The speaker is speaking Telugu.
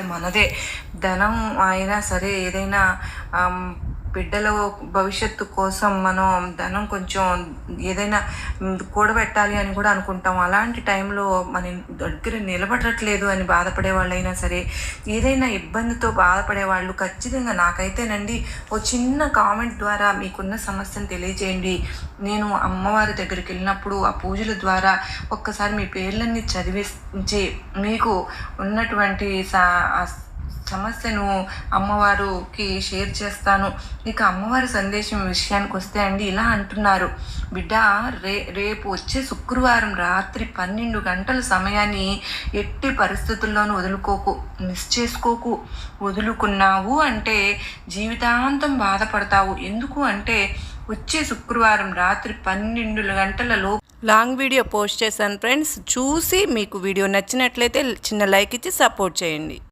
మనదే ధనం అయినా సరే ఏదైనా బిడ్డల భవిష్యత్తు కోసం మనం ధనం కొంచెం ఏదైనా కూడబెట్టాలి అని కూడా అనుకుంటాం. అలాంటి టైంలో మన దగ్గర నిలబడట్లేదు అని బాధపడే వాళ్ళైనా సరే, ఏదైనా ఇబ్బందితో బాధపడే వాళ్ళు ఖచ్చితంగా నాకైతేనండి ఓ చిన్న కామెంట్ ద్వారా మీకున్న సమస్యను తెలియజేయండి. నేను అమ్మవారి దగ్గరికి వెళ్ళినప్పుడు ఆ పూజల ద్వారా ఒక్కసారి మీ పేర్లన్నీ చదివించి మీకు ఉన్నటువంటి సమస్యను అమ్మవారికి షేర్ చేస్తాను. ఇక అమ్మవారి సందేశం విషయానికి వస్తే అండి ఇలా అంటున్నారు, బిడ్డ రేపు వచ్చే శుక్రవారం రాత్రి 12 గంటల సమయాన్ని ఎట్టి పరిస్థితుల్లోనూ వదులుకోకు, మిస్ చేసుకోకు. వదులుకున్నావు అంటే జీవితాంతం బాధపడతావు. ఎందుకు అంటే వచ్చే శుక్రవారం రాత్రి 12 గంటలలో లాంగ్ వీడియో పోస్ట్ చేశాను ఫ్రెండ్స్. చూసి మీకు వీడియో నచ్చినట్లయితే చిన్న లైక్ ఇచ్చి సపోర్ట్ చేయండి.